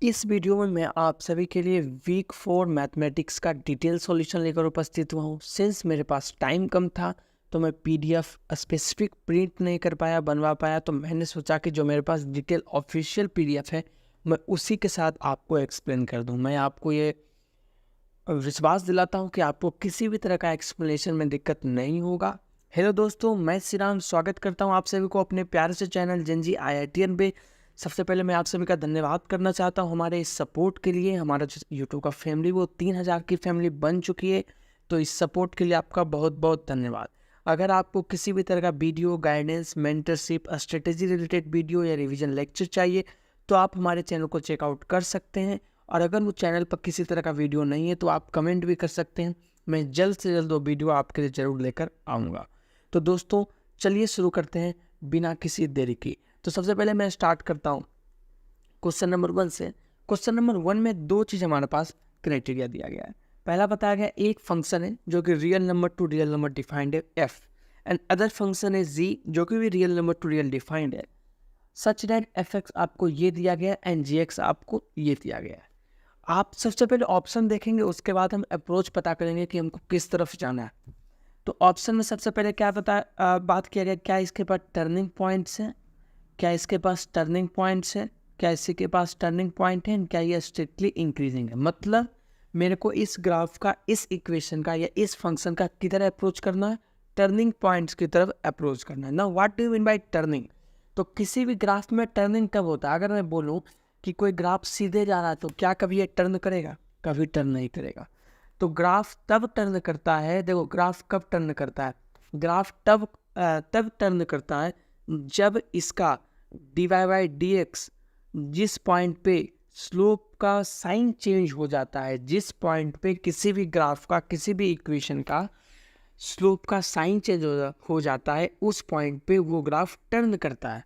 इस वीडियो में मैं आप सभी के लिए वीक 4 मैथमेटिक्स का डिटेल सॉल्यूशन लेकर उपस्थित हुआ हूँ। सिंस मेरे पास टाइम कम था तो मैं पीडीएफ स्पेसिफिक प्रिंट नहीं कर पाया, बनवा पाया, तो मैंने सोचा कि जो मेरे पास डिटेल ऑफिशियल पीडीएफ है मैं उसी के साथ आपको एक्सप्लेन कर दूँ। मैं आपको ये विश्वास दिलाता हूँ कि आपको किसी भी तरह का एक्सप्लेनेशन में दिक्कत नहीं होगा। हेलो दोस्तों, मैं श्रीराम स्वागत करता हूँ आप सभी को अपने प्यारे से चैनल जेनजी IITian पे। सबसे पहले मैं आप सभी का धन्यवाद करना चाहता हूँ हमारे इस सपोर्ट के लिए। हमारा जो यूट्यूब का फैमिली वो 3000 की फैमिली बन चुकी है, तो इस सपोर्ट के लिए आपका बहुत बहुत धन्यवाद। अगर आपको किसी भी तरह का video guidance, mentorship, strategy related video या रिवीजन लेक्चर चाहिए तो आप हमारे चैनल को चेकआउट कर सकते हैं। और अगर वो चैनल पर किसी तरह का वीडियो नहीं है तो आप कमेंट भी कर सकते हैं। मैं जल्द से जल्द वो वीडियो आपके लिए ज़रूर लेकर आऊँगा। तो दोस्तों चलिए शुरू करते हैं बिना किसी देरी की। तो सबसे पहले मैं स्टार्ट करता हूँ क्वेश्चन नंबर 1 से। क्वेश्चन नंबर 1 में दो चीज़ हमारे पास क्राइटेरिया दिया गया है। पहला बताया गया एक फंक्शन है जो कि real number two real number defined है एफ, एंड अदर फंक्शन है जी जो कि भी real number two real defined है, सच दैट एफ एक्स आपको ये दिया गया एंड जी एक्स आपको ये दिया गया है। आप सबसे पहले ऑप्शन देखेंगे, उसके बाद हम अप्रोच पता करेंगे कि हमको किस तरफ जाना है। तो ऑप्शन में सबसे पहले क्या बात किया गया, क्या इसके पास टर्निंग पॉइंट्स हैं, क्या इसके पास टर्निंग पॉइंट्स है, क्या इसी के पास टर्निंग पॉइंट है, क्या ये स्ट्रिक्टली इंक्रीजिंग है। मतलब मेरे को इस ग्राफ का, इस इक्वेशन का या इस फंक्शन का किधर अप्रोच करना है, टर्निंग पॉइंट्स की तरफ अप्रोच करना है ना। What do you mean by turning? तो किसी भी ग्राफ में टर्निंग कब होता है? अगर मैं बोलूँ कि कोई ग्राफ सीधे जा रहा है तो क्या कभी ये टर्न करेगा? कभी टर्न नहीं करेगा। तो ग्राफ तब टर्न करता है, देखो ग्राफ कब टर्न करता है, ग्राफ तब टर्न करता है जब इसका dy बाई डी एक्स जिस पॉइंट पे स्लोप का साइन चेंज हो जाता है, जिस पॉइंट पे किसी भी ग्राफ का, किसी भी इक्वेशन का स्लोप का साइन चेंज हो जाता है, उस पॉइंट पे वो ग्राफ टर्न करता है।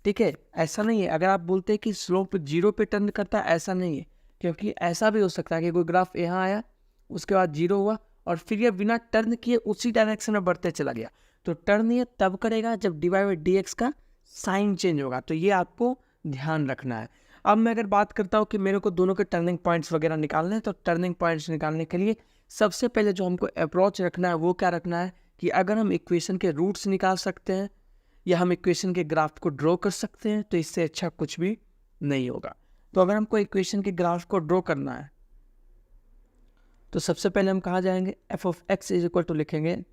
ठीक है, ऐसा नहीं है अगर आप बोलते हैं कि स्लोप 0 पे टर्न करता है, ऐसा नहीं है, क्योंकि ऐसा भी हो सकता है कि कोई ग्राफ यहाँ आया, उसके बाद 0 हुआ और फिर ये बिना टर्न किए उसी डायरेक्शन में बढ़ते चला गया। तो टर्न ये तब करेगा जब dy बाई डी एक्स का साइन चेंज होगा। तो ये आपको ध्यान रखना है। अब मैं अगर बात करता हूँ कि मेरे को दोनों के टर्निंग पॉइंट्स वगैरह निकालने हैं, तो टर्निंग पॉइंट्स निकालने के लिए सबसे पहले जो हमको अप्रोच रखना है वो क्या रखना है कि अगर हम इक्वेशन के रूट्स निकाल सकते हैं या हम इक्वेशन के ग्राफ को ड्रॉ कर सकते हैं तो इससे अच्छा कुछ भी नहीं होगा। तो अगर हमको इक्वेशन के ग्राफ को ड्रॉ करना है तो सबसे पहले हम कहाँ जाएंगे, f of x is equal to लिखेंगे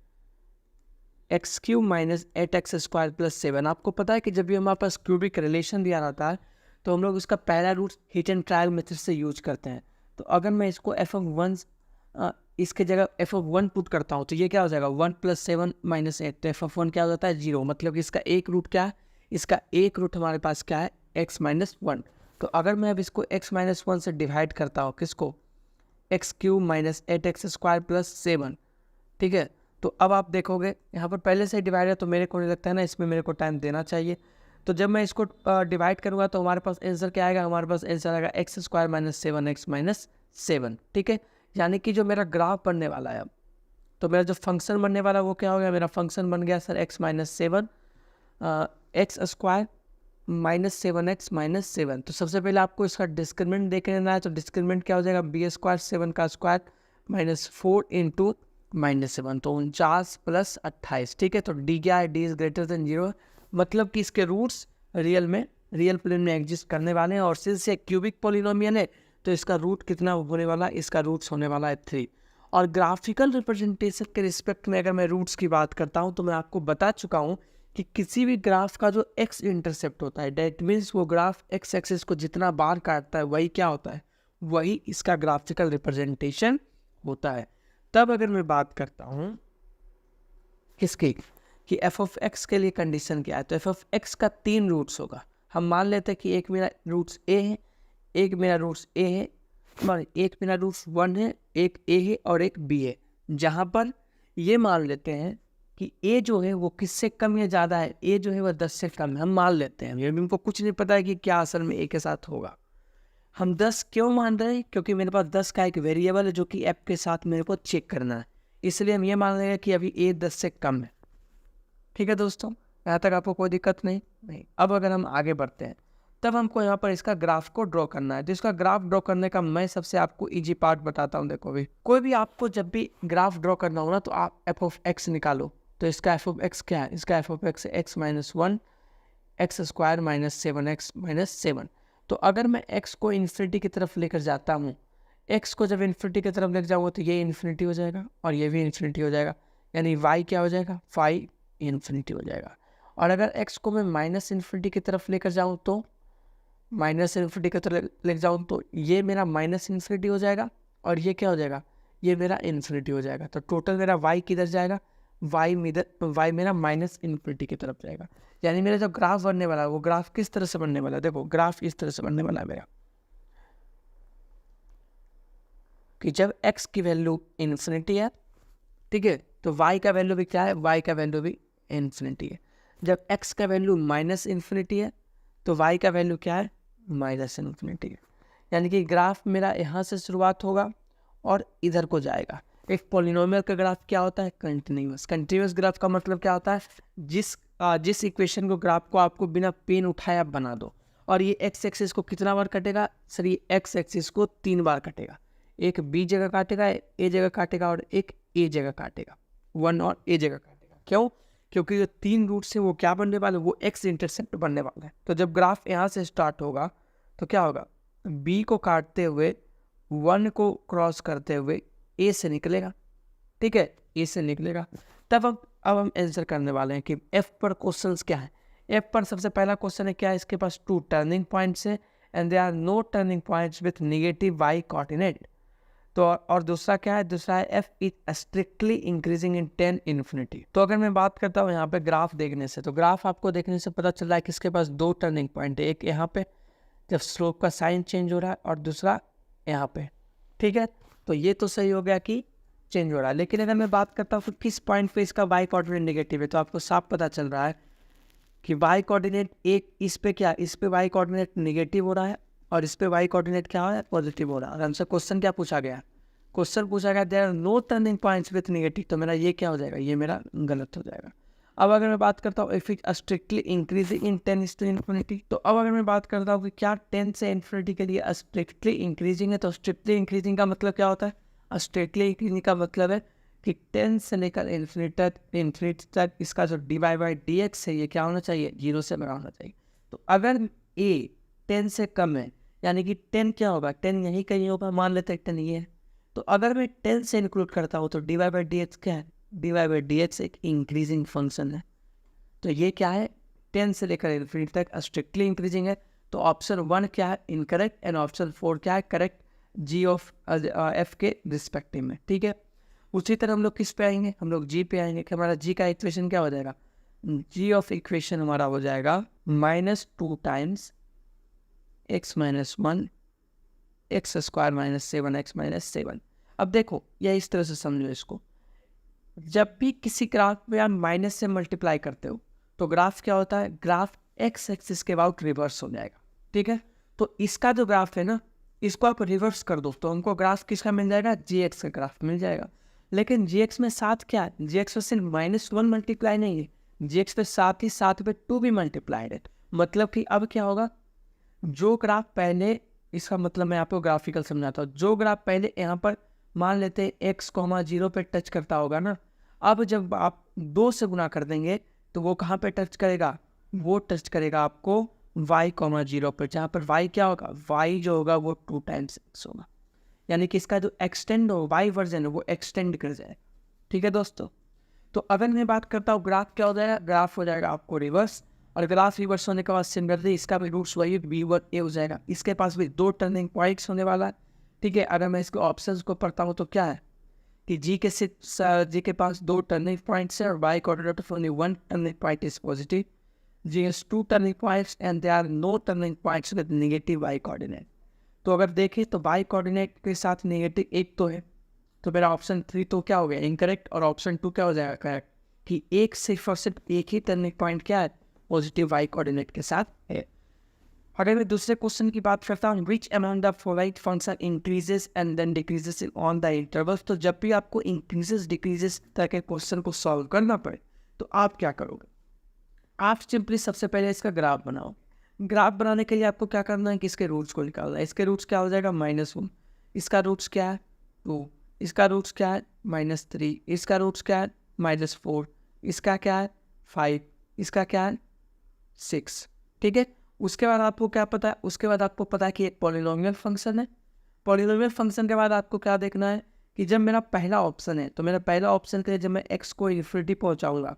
x cube minus 8x square plus 7। आपको पता है कि जब भी हमारे पास क्यूबिक रिलेशन दिया रहता है तो हम लोग उसका पहला root hit and trial method से यूज करते हैं। तो अगर मैं इसको एफ ऑफ 1 इसके जगह एफ ऑफ 1 पुट करता हूँ तो ये क्या हो जाएगा 1 + 7 - 8। तो एफ ऑफ 1 क्या हो जाता है 0। मतलब कि इसका एक रूट क्या है, इसका एक रूट हमारे पास क्या है x - 1। तो अगर मैं अब इसको x - 1 से डिवाइड करता हूँ, किसको, x cube minus 8x square plus 7। ठीक है, तो अब आप देखोगे यहाँ पर पहले से डिवाइड है तो मेरे को नहीं लगता है ना इसमें मेरे को टाइम देना चाहिए। तो जब मैं इसको डिवाइड करूँगा तो हमारे पास आंसर क्या आएगा, हमारे पास आंसर आएगा x square minus 7x minus 7। ठीक है, यानी कि जो मेरा ग्राफ बनने वाला है अब, तो मेरा जो फंक्शन बनने वाला है वो क्या हो गया, मेरा फंक्शन बन गया sir x - 7 x square minus 7x minus 7। तो सबसे पहले आपको इसका डिस्क्रिमिनेंट देख लेना है। तो डिस्क्रिमिनेंट क्या हो जाएगा, बी स्क्वायर 7 का स्क्वायर माइनस 4 इंटू -7, तो 49 + 28। ठीक है, तो डी क्या है, डी इज ग्रेटर देन 0। मतलब कि इसके रूट्स रियल प्लेन में एग्जिस्ट करने वाले हैं, और सिंस ये क्यूबिक पॉलिनोमियल है तो इसका रूट कितना होने वाला है, इसका रूट्स होने वाला है 3। और ग्राफिकल रिप्रेजेंटेशन के रिस्पेक्ट में अगर मैं रूट्स की बात करता हूँ तो मैं आपको बता चुका हूँ कि किसी भी ग्राफ का जो एक्स इंटरसेप्ट होता है, डेट मीन्स वो ग्राफ एक्स एक्सिस को जितना बार काटता है वही क्या होता है, वही इसका ग्राफिकल रिप्रेजेंटेशन होता है। तब अगर मैं बात करता हूँ किसकी, कि एफ ऑफ एक्स के लिए कंडीशन क्या है, तो एफ ऑफ एक्स का 3 रूट्स होगा। हम मान लेते हैं कि एक मेरा रूट्स ए है, एक मेरा रूट्स ए है, एक मेरा रूट्स 1 है, एक ए है और एक बी है। जहाँ पर ये मान लेते हैं कि ए जो है वो किससे कम या ज़्यादा है, ए जो है वह 10 से कम है, हम मान लेते हैं। अभी हमको कुछ नहीं पता है कि क्या असल में ए के साथ होगा। हम 10 क्यों मान रहे हैं, क्योंकि मेरे पास 10 का एक वेरिएबल है जो कि ऐप के साथ मेरे को चेक करना है, इसलिए हम ये मान रहे हैं कि अभी ए 10 से कम है। ठीक है दोस्तों, यहाँ तक आपको कोई दिक्कत नहीं। अब अगर हम आगे बढ़ते हैं तब हमको यहाँ पर इसका ग्राफ को ड्रॉ करना है। तो इसका ग्राफ ड्रॉ करने का मैं सबसे आपको इजी पार्ट बताता हूँ। देखो भी कोई भी आपको जब भी ग्राफ ड्रॉ करना हो ना तो आप एफ ऑफ एक्स निकालो। तो इसका एफ ऑफ एक्स क्या है? इसका F of x x minus 1 x square minus 7x minus 7। तो अगर मैं x को इन्फिनिटी की तरफ लेकर जाता हूँ, x को जब इन्फिनिटी की तरफ लेकर जाऊँगा तो ये इन्फिनिटी हो जाएगा और ये भी इन्फिनिटी हो जाएगा, यानी y क्या हो जाएगा? फाई इन्फिनिटी हो जाएगा। और अगर x को मैं माइनस इन्फिनिटी की तरफ लेकर जाऊँ तो माइनस इन्फिनिटी की तरफ लेकर जाऊँ तो ये मेरा माइनस इन्फिनिटी हो जाएगा और ये क्या हो जाएगा? ये मेरा इन्फिनिटी हो जाएगा। तो टोटल मेरा y किधर जाएगा? y मेरा माइनस इन्फिनिटी की तरफ जाएगा। यानी मेरा जो ग्राफ बनने वाला है वो ग्राफ किस तरह से बनने वाला है? देखो ग्राफ इस तरह से बनने वाला है मेरा कि जब x की वैल्यू इन्फिनिटी है, ठीक है, तो y का वैल्यू भी क्या है? y का वैल्यू भी इन्फिनिटी है। जब x का वैल्यू माइनस इन्फिनिटी है तो y का वैल्यू क्या है? माइनस इन्फिनिटी है। यानी कि ग्राफ मेरा यहाँ से शुरुआत होगा और इधर को जाएगा। एक पॉलिनोमियल का ग्राफ क्या होता है? कंटिन्यूअस। कंटिन्यूअस ग्राफ का मतलब क्या होता है? जिस इक्वेशन को ग्राफ को आपको बिना पेन उठाए आप बना दो और ये एक्स एक्सिस को कितना बार कटेगा? सर ये एक्स एक्सिस को 3 बार कटेगा। एक बी जगह काटेगा, ए जगह काटेगा और एक ए जगह काटेगा, 1 और ए जगह काटेगा। क्यों? क्योंकि जो 3 रूट से वो क्या बनने वाला है? वो एक्स इंटरसेप्ट बनने वाला है। तो जब ग्राफ यहाँ से स्टार्ट होगा तो क्या होगा? बी को काटते हुए 1 को क्रॉस करते हुए ए से निकलेगा, ठीक है, ए से निकलेगा। तब अब हम आंसर करने वाले हैं कि एफ पर क्वेश्चंस क्या है। एफ पर सबसे पहला क्वेश्चन है क्या है? इसके पास 2 टर्निंग पॉइंट्स है and they are no turning points with negative Y coordinate. तो और दूसरा क्या है? दूसरा है F is strictly increasing in 10 infinity. तो अगर मैं बात करता हूँ यहाँ पे ग्राफ देखने से, तो ग्राफ आपको देखने से पता चल रहा है कि इसके पास 2 टर्निंग पॉइंट है। एक यहाँ पे जब स्लोप का साइन चेंज हो रहा है और दूसरा यहाँ पे, ठीक है। तो ये तो सही हो गया कि चेंज हो रहा है। लेकिन अगर मैं बात करता हूँ कि किस पॉइंट पे इसका वाई कोऑर्डिनेट नेगेटिव है, तो आपको साफ पता चल रहा है कि वाई कोऑर्डिनेट एक इस पे क्या, इस पे वाई कोऑर्डिनेट नेगेटिव हो रहा है और इस पे वाई कोऑर्डिनेट क्या है? पॉजिटिव हो रहा है। और हमसे क्वेश्चन क्या पूछा गया? क्वेश्चन पूछा गया there are no turning points with negative. तो मेरा ये क्या हो जाएगा? ये मेरा गलत हो जाएगा। अब अगर मैं बात करता हूँ if it strictly increasing in 10 to infinity, तो अब अगर मैं बात करता हूँ कि क्या 10 से इन्फिनिटी के लिए स्ट्रिक्टली इंक्रीजिंग है, तो स्ट्रिक्टली इंक्रीजिंग का मतलब क्या होता है? स्ट्रिक्टली इंक्रीजिंग का मतलब है कि 10 से लेकर इन्फिनिटी तक इसका जो dy/dx है ये क्या होना चाहिए? 0 से बड़ा होना चाहिए। तो अगर a 10 से कम है यानी कि 10 क्या होगा? 10 यहीं कहीं होगा, मान लेते हैं 10 ये है। तो अगर मैं 10 से इंक्लूड करता हूँ तो dy/dx क्या है? dy/dx एक इंक्रीजिंग फंक्शन है। तो ये क्या है? 10 से लेकर इन्फिनिटी तक स्ट्रिक्टली इंक्रीजिंग है। तो ऑप्शन 1 क्या है? इनकरेक्ट। एंड ऑप्शन 4 क्या है? करेक्ट, जी ऑफ एफ के रिस्पेक्टिव में, ठीक है। उसी तरह हम लोग किस पे आएंगे? हम लोग जी पे आएंगे कि हमारा जी का इक्वेशन क्या हो जाएगा? जी ऑफ इक्वेशन हमारा हो जाएगा -2 times x minus 1 x square minus 7x minus 7। अब देखो यह इस तरह से समझो इसको, जब भी किसी ग्राफ में आप माइनस से मल्टीप्लाई करते हो तो ग्राफ क्या होता है? ग्राफ एक्स एक्सिस के अबाउट रिवर्स हो जाएगा, ठीक है। तो इसका जो ग्राफ है ना, इसको आप रिवर्स कर दो तो हमको ग्राफ किसका मिल जाएगा? जी एक्स का ग्राफ मिल जाएगा। लेकिन जी एक्स में साथ क्या है? जी एक्स में सिर्फ -1 मल्टीप्लाई नहीं है, जी एक्स पे साथ ही साथ पे 2 भी मल्टीप्लाइड है। मतलब कि अब क्या होगा? जो ग्राफ पहले, इसका मतलब मैं आपको ग्राफिकल समझाता हूँ। जो ग्राफ पहले यहाँ पर मान लेते हैं x,0 पे टच करता होगा ना, अब जब आप 2 से गुना कर देंगे तो वो कहाँ पे टच करेगा? वो टच करेगा आपको y,0 पर, जहाँ पर y क्या होगा? y जो होगा वो 2 टाइम्स x होगा। यानी कि इसका जो एक्सटेंड हो y वर्जन है वो एक्सटेंड कर जाए, ठीक है दोस्तों। तो अगर मैं बात करता हूँ ग्राफ क्या हो जाएगा? ग्राफ हो जाएगा आपको रिवर्स, और ग्राफ रिवर्स होने के बाद सिमिलरली इसका भी रूट्स वही v1a हो जाएगा। इसके पास भी 2 टर्निंग पॉइंट्स होने वाला है, ठीक है। अगर मैं इसके ऑप्शंस को पढ़ता हूँ तो क्या है कि जी के पास 2 टर्निंग पॉइंट्स है और y coordinate of only 1 turning point is positive. G has 2 turning points and there are no turning points with negative y coordinate. तो अगर देखें तो y कोऑर्डिनेट के साथ नेगेटिव 1 तो है, तो मेरा ऑप्शन 3 तो क्या हो गया? इनकरेक्ट। और ऑप्शन 2 क्या हो जाएगा? करेक्ट, कि एक सिर्फ और सिर्फ एक ही टर्निंग पॉइंट क्या है? पॉजिटिव y कोऑर्डिनेट के साथ है। अगर मैं दूसरे क्वेश्चन की बात करता हूँ, which among the following function increases and then decreases in on the intervals. तो जब भी आपको इंक्रीजेस डिक्रीजेस तरह के क्वेश्चन को सॉल्व करना पड़े तो आप क्या करोगे? आप सिंपली सबसे पहले इसका ग्राफ बनाओ। ग्राफ बनाने के लिए आपको क्या करना है कि इसके रूट्स को निकालना है। इसके रूट्स क्या हो जाएगा -1, इसका रूट्स क्या है 2, इसका रूट्स क्या है -3, इसका रूट्स क्या है -4, इसका क्या है 5, इसका क्या है 6। ठीक है, उसके बाद आपको क्या पता है, उसके बाद आपको पता है कि एक पॉलिनोमियल फंक्शन है। पॉलिनोमियल फंक्शन के बाद आपको क्या देखना है कि जब मेरा पहला ऑप्शन है तो मेरा पहला ऑप्शन के लिए जब मैं x को इन्फिनिटी पहुंचाऊंगा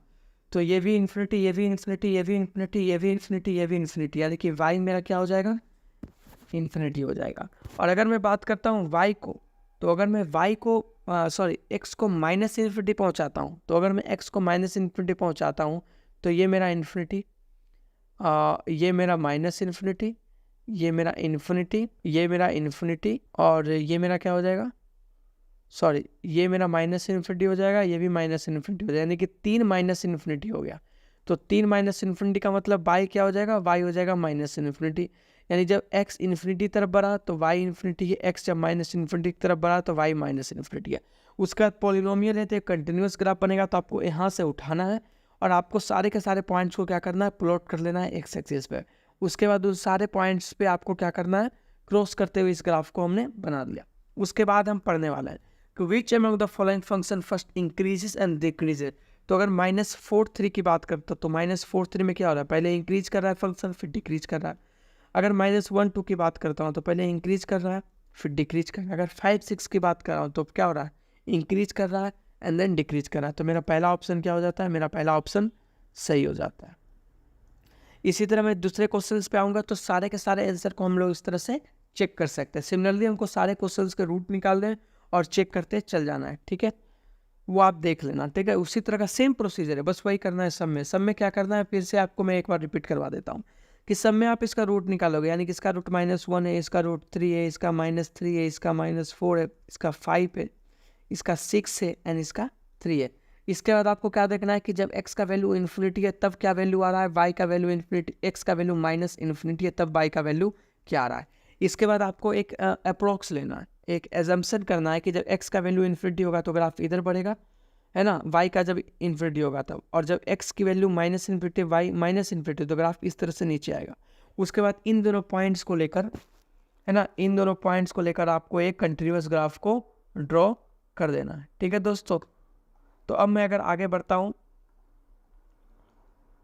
तो ये भी इन्फिनिटी, ये भी इन्फिनिटी, ये भी इन्फिनिटी, ये भी इन्फिनिटी, ये भी इन्फिनिटी, यानी कि y मेरा क्या हो जाएगा इन्फिनिटी हो जाएगा। और अगर मैं बात करता हूँ y को, तो अगर मैं y को x को माइनस इन्फिनिटी पहुँचाता हूँ, तो अगर मैं x को माइनस इन्फिनिटी पहुँचाता हूँ तो ये मेरा इन्फिनिटी, ये मेरा माइनस इन्फिनिटी, ये मेरा इन्फिनिटी, ये मेरा इन्फिनिटी, और ये मेरा क्या हो जाएगा, ये मेरा माइनस इन्फिनिटी हो जाएगा, ये भी माइनस इन्फिनिटी हो जाएगा, यानी कि 3 माइनस इन्फिनिटी हो गया। तो 3 माइनस इन्फिनिटी का मतलब y क्या हो जाएगा, y हो जाएगा माइनस इन्फिनिटी, यानी जब x इन्फिनिटी तरफ बढ़ा तो y इन्फिनिटी है, x जब माइनस इन्फिनिटी की तरफ बढ़ा तो y माइनस इन्फिनिटी है। उसके बाद पॉलिनोमियल है तो कंटिन्यूस ग्राफ बनेगा, तो आपको यहाँ से उठाना है और आपको सारे के सारे पॉइंट्स को क्या करना है, प्लॉट कर लेना है एक्स एक्सिस पे। उसके बाद उस सारे पॉइंट्स पे आपको क्या करना है, क्रॉस करते हुए इस ग्राफ को हमने बना लिया। उसके बाद हम पढ़ने वाला है कि विच among the following function first increases and decreases. तो अगर -4 3 की बात करते तो -4 3 में क्या हो रहा है, पहले इंक्रीज कर रहा है फंक्शन फिर डिक्रीज कर रहा है। अगर -1 2 की बात करता हूँ तो पहले इंक्रीज कर रहा है फिर डिक्रीज कर रहा है। अगर 5 6 की बात कर रहा हूँ तो क्या हो रहा है, इंक्रीज कर रहा है एंड देन डिक्रीज कर रहा है। तो मेरा पहला ऑप्शन क्या हो जाता है, मेरा पहला ऑप्शन सही हो जाता है। इसी तरह मैं दूसरे क्वेश्चंस पे आऊँगा तो सारे के सारे आंसर को हम लोग इस तरह से चेक कर सकते हैं। सिमिलरली हमको सारे क्वेश्चंस के रूट निकाल दें और चेक करते चल जाना है, ठीक है, वो आप देख लेना, ठीक है। उसी तरह का सेम प्रोसीजर है, बस वही करना है। सब में क्या करना है, फिर से आपको मैं एक बार रिपीट करवा देता हूँ कि सब में आप इसका रूट निकालोगे, यानी कि इसका रूट -1 है, इसका रूट 3 है, इसका -3 है, इसका -4 है, इसका 5 है, इसका 6 है एंड इसका 3 है। इसके बाद आपको क्या देखना है कि जब x का वैल्यू इन्फिनिटी है तब क्या वैल्यू आ रहा है, y का वैल्यू इन्फिनिटी, x का वैल्यू माइनस इन्फिनिटी है तब y का वैल्यू क्या आ रहा है। इसके बाद आपको एक अप्रोक्स लेना है, एक एजम्पशन करना है कि जब x का वैल्यू इन्फिनिटी होगा तो ग्राफ इधर बढ़ेगा, है ना, y का जब इन्फिनिटी होगा तब, और जब x की value minus infinity, y minus infinity, तो ग्राफ इस तरह से नीचे आएगा। उसके बाद इन दोनों पॉइंट्स को लेकर, है ना, इन दोनों पॉइंट्स को लेकर आपको एक कंटिन्यूस ग्राफ को ड्रॉ कर देना है, ठीक है दोस्तों। तो अब मैं अगर आगे बढ़ता हूँ,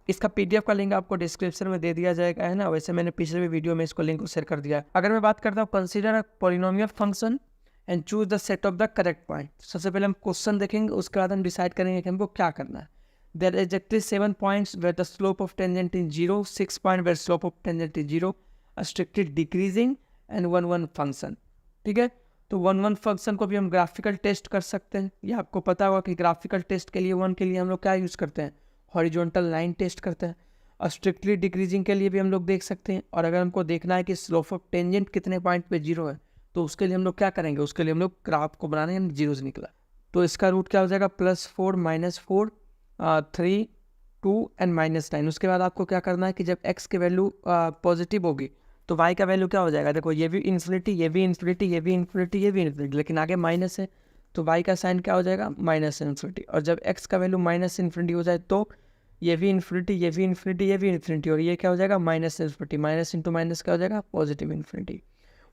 इसका पीडीएफ का लिंक आपको डिस्क्रिप्शन में दे दिया जाएगा, है ना, वैसे मैंने पिछले भी वीडियो में इसको लिंक को शेयर कर दिया है। अगर मैं बात करता हूँ consider a polynomial function and choose the set of the correct point. सबसे पहले हम क्वेश्चन देखेंगे, उसके बाद हम डिसाइड करेंगे कि हमको क्या करना है। There is actually 7 points where the slope of tangent is 0, 6 point where slope of tangent is 0, strictly decreasing and 1 1 function, ठीक है। तो 1 1 फंक्शन को भी हम ग्राफिकल टेस्ट कर सकते हैं। ये आपको पता होगा कि ग्राफिकल टेस्ट के लिए 1 के लिए हम लोग क्या यूज़ करते हैं, हॉरिजॉन्टल लाइन टेस्ट करते हैं। और स्ट्रिक्टली डिक्रीजिंग के लिए भी हम लोग देख सकते हैं। और अगर हमको देखना है कि स्लोप ऑफ टेंजेंट कितने पॉइंट पे 0 है तो उसके लिए हम लोग क्या करेंगे, उसके लिए हम लोग ग्राफ को बनाने हैं, 0 से निकला तो इसका रूट क्या हो जाएगा, +4 -4 3 2 एंड -9। उसके बाद आपको क्या करना है कि जब x की वैल्यू पॉजिटिव होगी तो y का वैल्यू क्या हो जाएगा, देखो ये भी इन्फिनिटी, ये भी इन्फिनिटी, ये भी इन्फिनिटी, ये भी इन्फिनिटी, लेकिन आगे माइनस है तो y का साइन क्या हो जाएगा, माइनस इन्फिनिटी। और जब x का वैल्यू माइनस इन्फिनिटी हो जाए तो ये भी इन्फिनिटी, ये भी इन्फिनिटी, ये भी इन्फिनिटी, और ये क्या हो जाएगा, minus infinity, minus into minus क्या हो जाएगा, पॉजिटिव इन्फिनिटी।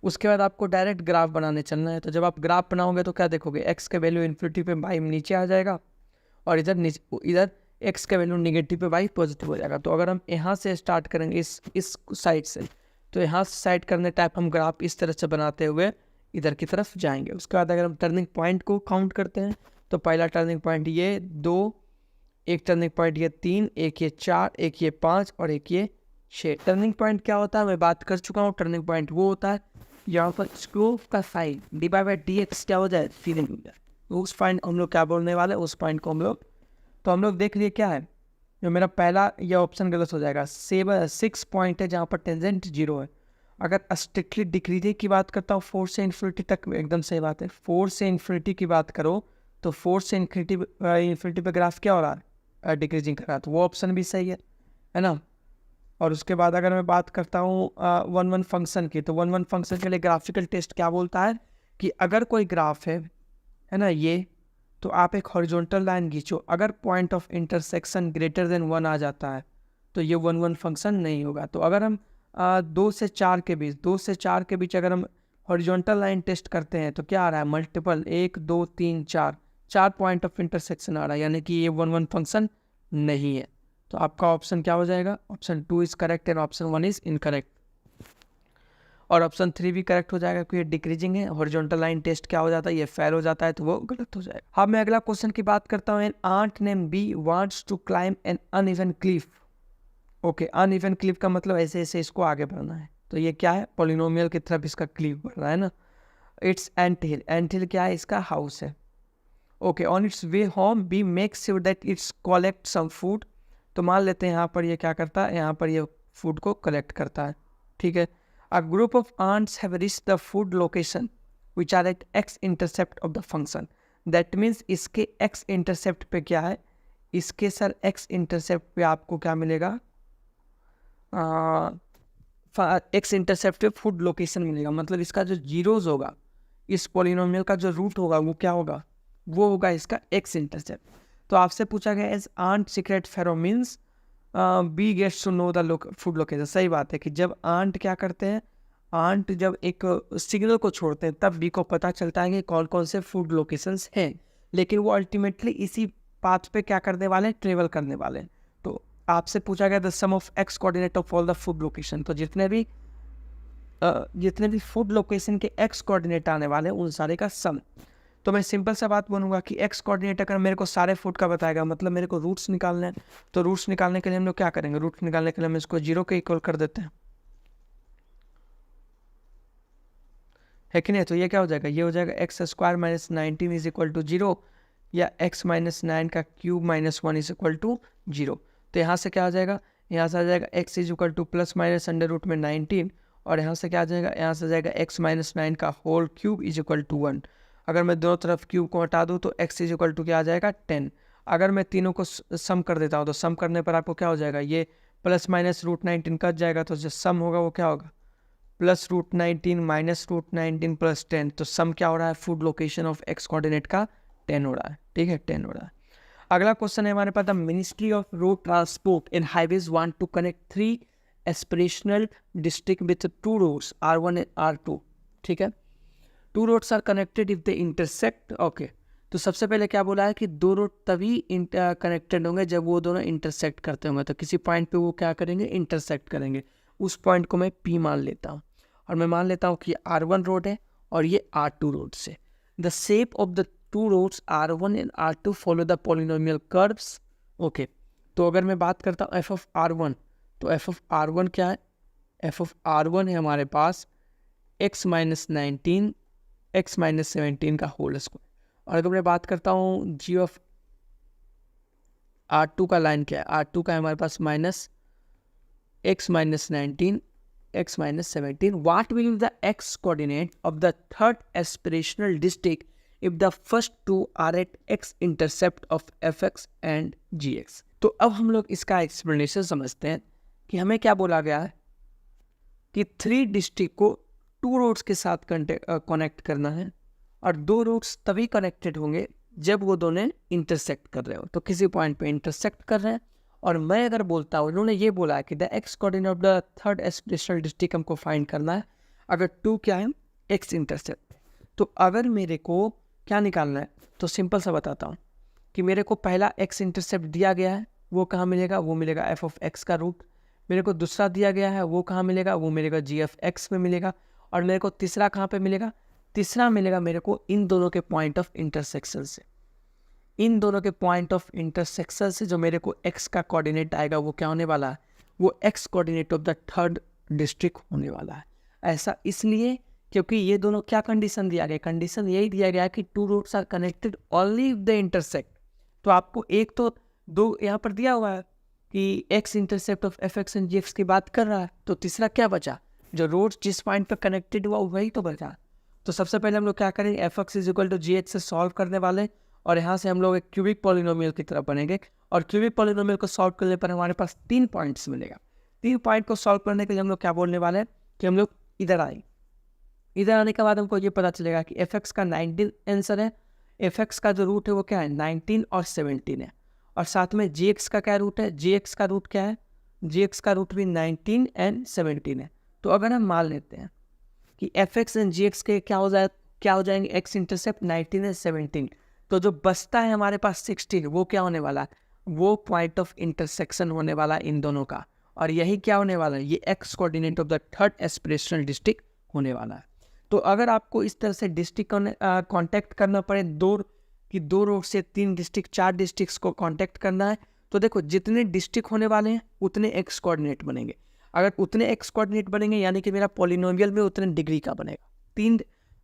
उसके बाद आपको डायरेक्ट ग्राफ बनाने चलना है। तो जब आप ग्राफ बनाओगे तो क्या देखोगे, x का वैल्यू इन्फिनिटी पे y नीचे आ जाएगा और इधर x का वैल्यू निगेटिव पे y पॉजिटिव हो जाएगा। तो अगर हम यहाँ से स्टार्ट करेंगे इस साइड से, तो यहाँ से साइड करने टाइप हम ग्राफ इस तरह से बनाते हुए इधर की तरफ जाएंगे। उसके बाद अगर हम टर्निंग पॉइंट को काउंट करते हैं तो पहला टर्निंग पॉइंट ये 2, एक टर्निंग पॉइंट ये 3, एक ये 4, एक ये 5 और एक ये 6। टर्निंग पॉइंट क्या होता है मैं बात कर चुका हूँ। टर्निंग पॉइंट वो होता है यहाँ पर स्लोप का साइन dy/dx क्या हो जाए, फीलिंग हो जाए। उस पॉइंट हम लोग क्या बोलने वाले, उस पॉइंट को हम लोग देख लिए क्या है, जो मेरा पहला ये ऑप्शन गलत हो जाएगा। 6 पॉइंट है जहाँ पर टेंजेंट 0 है। अगर स्ट्रिक्टली डिक्रीजिंग की बात करता हूँ 4 से इन्फिनिटी तक, एकदम सही बात है। 4 से इन्फिनिटी की बात करो तो 4 से इन्फिनिटी पे ग्राफ क्या हो रहा है, डिक्रीजिंग कर रहा है, तो वो ऑप्शन भी सही है ना। और उसके बाद अगर मैं बात करता हूँ 1 1 फंक्शन की, तो 1 1 फंक्शन के लिए ग्राफिकल टेस्ट क्या बोलता है कि अगर कोई ग्राफ है ना ये, तो आप एक हॉरिजॉन्टल लाइन खींचो, अगर point of intersection greater than 1 आ जाता है तो ये 1 1 फंक्शन नहीं होगा। तो अगर हम 2 से 4 के बीच, 2 से 4 के बीच अगर हम हॉरिजॉन्टल लाइन टेस्ट करते हैं तो क्या आ रहा है, मल्टीपल 1 2 3 4, 4 पॉइंट ऑफ इंटरसेक्शन आ रहा है, यानी कि ये 1 1 फंक्शन नहीं है। तो आपका ऑप्शन क्या हो जाएगा, option 2 is correct and option 1 is incorrect. और ऑप्शन 3 भी करेक्ट हो जाएगा क्योंकि ये डिक्रीजिंग है, हॉरिजॉन्टल लाइन टेस्ट क्या हो जाता है, ये फेल हो जाता है, तो वो गलत हो जाएगा। अब मैं अगला क्वेश्चन की बात करता हूँ। An ant name B wants to climb an uneven cliff. Okay, uneven cliff का मतलब ऐसे ऐसे इसको आगे बढ़ना है, तो ये क्या है, पॉलिनोमियल की तरफ इसका क्लिफ बढ़ रहा है ना। इट्स एंट हिल, एंट हिल क्या है, इसका हाउस है। Okay, on its way home B make sure that its collect some food. तो मान लेते हैं यहाँ पर ये क्या करता है, यहाँ पर ये फूड को कलेक्ट करता है, ठीक है। A group of ants have reached the food location which are at x intercept of the function. That means इसके x intercept पे क्या है, इसके सर x intercept पे आपको क्या मिलेगा, x intercept पे फूड लोकेशन मिलेगा। मतलब इसका जो जीरोज होगा, इस पॉलिनोमियल का जो रूट होगा वो क्या होगा, वो होगा इसका x इंटरसेप्ट। तो आपसे पूछा गया as ant secret pheromones bee gets to know the food location. सही बात है कि जब आंट क्या करते हैं, आंट जब एक सिग्नल को छोड़ते हैं तब बी को पता चलता है कि कौन कौन से फूड लोकेशंस हैं, लेकिन वो अल्टीमेटली इसी पाथ पे क्या करने वाले हैं, ट्रेवल करने वाले हैं। तो आपसे पूछा गया the sum of X coordinate of all the food location, तो जितने भी फूड लोकेशन के एक्स कोऑर्डिनेट आने वाले हैं उन सारे का सम। तो मैं सिंपल सा बात बोलूँगा कि एक्स कोऑर्डिनेट अगर मेरे को सारे फूड का बताएगा, मतलब मेरे को रूट्स निकालने हैं, तो रूट्स निकालने के लिए हम लोग क्या करेंगे, रूट्स निकालने के लिए हम इसको 0 के इक्वल कर देते हैं, है कि नहीं। तो ये क्या हो जाएगा, ये हो जाएगा X square minus 19 is equal to 0, या एक्स माइनस 9 का cube minus 1 is equal to 0। तो यहाँ से क्या आ जाएगा, यहाँ से आ जाएगा X is equal to plus minus under root में 19, और यहाँ से क्या आ जाएगा, यहाँ से आ जाएगा एक्स माइनस 9 का whole cube is equal to 1। अगर मैं दोनों तरफ क्यूब को हटा दूँ तो एक्स इज इक्वल टू क्या आ जाएगा 10। अगर मैं तीनों को सम कर देता हूँ तो सम करने पर आपको क्या हो जाएगा, ये प्लस माइनस रूट 19 कट जाएगा, तो जो सम होगा वो क्या होगा, plus root 19 minus root 19 plus 10। तो सम क्या हो रहा है, food location of X coordinate का 10 हो रहा है, ठीक है, 10 हो रहा है। अगला क्वेश्चन है हमारे पास, the ministry of road transport and highways want to connect 3 aspirational district with 2 roads R1 and R2, ठीक है। 2 roads are connected if they intersect. Okay, तो सबसे पहले क्या बोला है कि 2 रोड तभी कनेक्टेड होंगे जब वो दोनों इंटरसेक्ट करते होंगे, तो किसी पॉइंट पे वो क्या करेंगे, इंटरसेक्ट करेंगे। उस पॉइंट को मैं P मान लेता हूँ, और मैं मान लेता हूँ कि R1 रोड है और ये R2 रोड से। The shape of the 2 roads R1 and R2 follow the polynomial curves. Okay, तो अगर मैं बात करता हूँ f ऑफ R1, तो f ऑफ R1 क्या है, f ऑफ R1 है हमारे पास x माइनस 19 x माइनस 17 का होल स्क्वायर। और अगर मैं बात करता हूँ g ऑफ R2 का लाइन क्या है, R2 का है हमारे पास minus x minus 19 x minus 17. What will be the x coordinate of the third aspirational district if the first two are at x intercept of fx and gx? तो अब हम लोग इसका एक्सप्लेनेशन समझते हैं कि हमें क्या बोला गया है कि 3 डिस्ट्रिक्ट को 2 रोड्स के साथ कनेक्ट करना है, और 2 रोड्स तभी कनेक्टेड होंगे जब वो दोनों इंटरसेक्ट कर रहे हो। तो किसी पॉइंट पे इंटरसेक्ट कर रहे हैं, और मैं अगर बोलता हूँ, उन्होंने ये बोला है कि the x coordinate of the third aspirational district हमको फाइंड करना है, अगर 2 क्या है, एक्स इंटरसेप्ट। तो अगर मेरे को क्या निकालना है, तो सिंपल सा बताता हूँ कि मेरे को पहला एक्स इंटरसेप्ट दिया गया है, वो कहाँ मिलेगा, वो मिलेगा एफ ऑफ एक्स का रूट। मेरे को दूसरा दिया गया है, वो कहाँ मिलेगा, वो मिलेगा जी एफ एक्स में मिलेगा। और मेरे को तीसरा कहाँ पे मिलेगा, तीसरा मिलेगा मेरे को इन दोनों के पॉइंट ऑफ इंटरसेक्शन से। इन दोनों के पॉइंट ऑफ इंटरसेक्शन से जो मेरे को x का कोऑर्डिनेट आएगा वो क्या होने वाला है, वो x coordinate of the third district होने वाला है। ऐसा इसलिए क्योंकि ये दोनों क्या कंडीशन दिया गया, कंडीशन यही दिया गया कि 2 roads are connected only if they intersect. तो आपको एक तो 2 यहाँ पर दिया हुआ है कि x intercept of F X and G X की बात कर रहा है, तो तीसरा क्या बचा, जो रोड्स जिस पॉइंट पर कनेक्टेड हुआ वही तो बचा। तो सबसे पहले हम लोग क्या करेंगे, F X is equal to G X से सॉल्व करने वाले, और यहाँ से हम लोग एक क्यूबिक पॉलिनोमियल की तरफ बनेंगे, और क्यूबिक पॉलिनोमियल को सॉल्व करने पर हमारे पास 3 पॉइंट्स मिलेगा। 3 पॉइंट को सॉल्व करने के लिए हम लोग क्या बोलने वाले हैं कि हम लोग इधर आएंगे। इधर आने के बाद हमको ये पता चलेगा कि एफ एक्स का 19 आंसर है, एफ एक्स का जो रूट है वो क्या है 19 और 17 है, और साथ में जी एक्स का क्या रूट है, जी एक्स का रूट क्या है जी एक्स का रूट भी 19 एंड 17 है। तो अगर हम मान लेते हैं कि F X and G X के क्या हो जाएंगे, एक्स इंटरसेप्ट 19 एंड 17, तो जो बचता है हमारे पास 16, वो क्या होने वाला है, वो पॉइंट ऑफ इंटरसेक्शन होने वाला है इन दोनों का। और यही क्या होने वाला है, ये x coordinate of the third aspirational district होने वाला है। तो अगर आपको इस तरह से डिस्ट्रिक्ट कॉन्टैक्ट करना पड़े, दो रोड से 3 डिस्ट्रिक्ट 4 डिस्ट्रिक्ट्स को कॉन्टैक्ट करना है, तो देखो जितने डिस्ट्रिक्ट होने वाले हैं उतने एक्स कोऑर्डिनेट बनेंगे। अगर उतने एक्स कोऑर्डिनेट बनेंगे यानी कि मेरा पॉलिनोमियल में उतने डिग्री का बनेगा।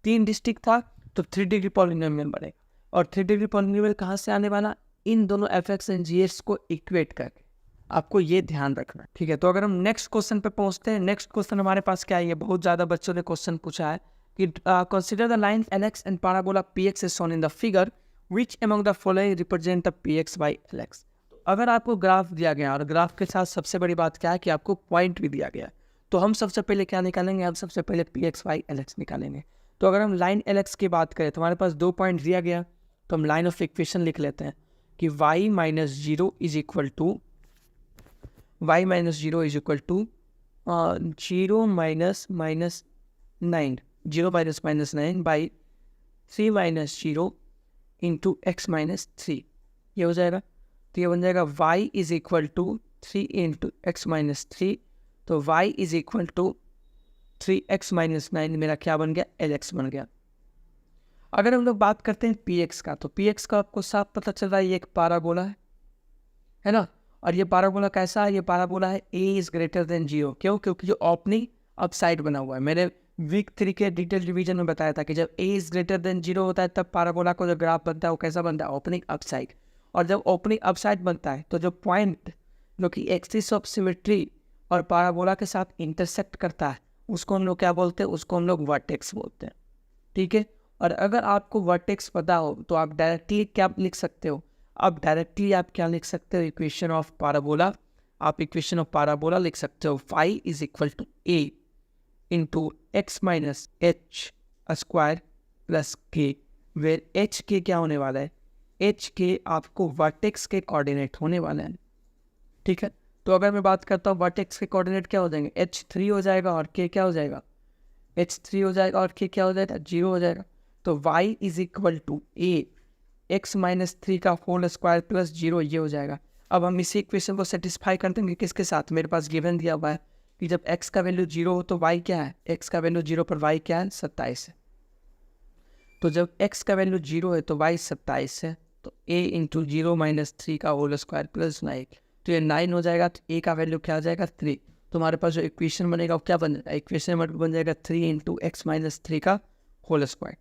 तीन डिस्ट्रिक्ट था तो 3 डिग्री पॉलिनोमियल बनेगा। और 3 डिग्री पॉलिनोमियल कहाँ से आने वाला, इन दोनों F X and G X को इक्वेट करके। आपको ये ध्यान रखना है, ठीक है। तो अगर हम नेक्स्ट क्वेश्चन पे पहुंचते हैं, नेक्स्ट क्वेश्चन हमारे पास क्या है, ये बहुत ज़्यादा बच्चों ने क्वेश्चन पूछा है कि consider the line LX and parabola PX is shown in the figure, which among the following represent the PX by LX। तो अगर आपको ग्राफ दिया गया और ग्राफ के साथ सबसे बड़ी बात क्या है कि आपको पॉइंट भी दिया गया है, तो हम सबसे पहले क्या निकालेंगे, हम सबसे पहले PX by LX निकालेंगे। तो अगर हम लाइन LX की बात करें तो हमारे पास 2 पॉइंट दिया गया, तो हम लाइन ऑफ इक्वेशन लिख लेते हैं कि y minus zero is equal to 0 minus 9 by 3 minus 0 into X minus 3, ये हो जाएगा। तो ये बन जाएगा y is equal to 3 into X minus 3, तो y is equal to 3x minus 9 मेरा क्या बन गया, LX बन गया। अगर हम लोग बात करते हैं PX का, तो PX का आपको साफ पता चल रहा है, ये एक पाराबोला है ना। और ये पाराबोला कैसा है, ये पाराबोला है a इज ग्रेटर देन 0। क्यों, क्योंकि जो ओपनिंग अपसाइड बना हुआ है, मैंने वीक 3 के डिटेल रिवीजन में बताया था कि जब a इज ग्रेटर देन 0 होता है तब पाराबोला को जो ग्राफ बनता है वो कैसा बनता है, ओपनिंग अपसाइड। और जब ओपनिंग अपसाइड बनता है तो जो पॉइंट जो कि एक्सिस ऑफ सिमेट्री और पाराबोला के साथ इंटरसेक्ट करता है उसको हम लोग क्या बोलते हैं, उसको हम लोग वर्टेक्स बोलते हैं, ठीक है। और अगर आपको वर्टेक्स पता हो तो आप डायरेक्टली क्या लिख सकते हो, अब डायरेक्टली आप क्या लिख सकते हो, इक्वेशन ऑफ पाराबोला। आप इक्वेशन ऑफ पाराबोला लिख सकते हो, phi is equal to a into X minus H square plus K, where H K क्या होने वाला है, एच के आपको वर्टेक्स के कोऑर्डिनेट होने वाले हैं, ठीक है। तो अगर मैं बात करता हूँ वर्टेक्स के कोऑर्डिनेट क्या हो जाएंगे, h3 हो जाएगा और k क्या हो जाएगा, h3 हो जाएगा और k क्या हो जाएगा, 0 हो जाएगा। तो y is equal to a X minus 3 का होल स्क्वायर प्लस 0, ये हो जाएगा। अब हम इसी इक्वेशन को सेटिस्फाई कर देंगे किसके साथ, मेरे पास गिवन दिया हुआ है कि जब x का वैल्यू 0 हो तो y क्या है, x का वैल्यू 0 पर y क्या है, 27 है। तो जब x का वैल्यू 0 है तो y 27 है, तो a इंटू 0 माइनस 3 का होल स्क्वायर प्लस 9, तो ये 9 हो जाएगा। तो a का वैल्यू क्या आ जाएगा, 3। तो हमारे पास जो इक्वेशन बनेगा वो क्या बन जाएगा, इक्वेशन बन जाएगा 3 इंटू एक्स माइनस 3 का होल स्क्वायर।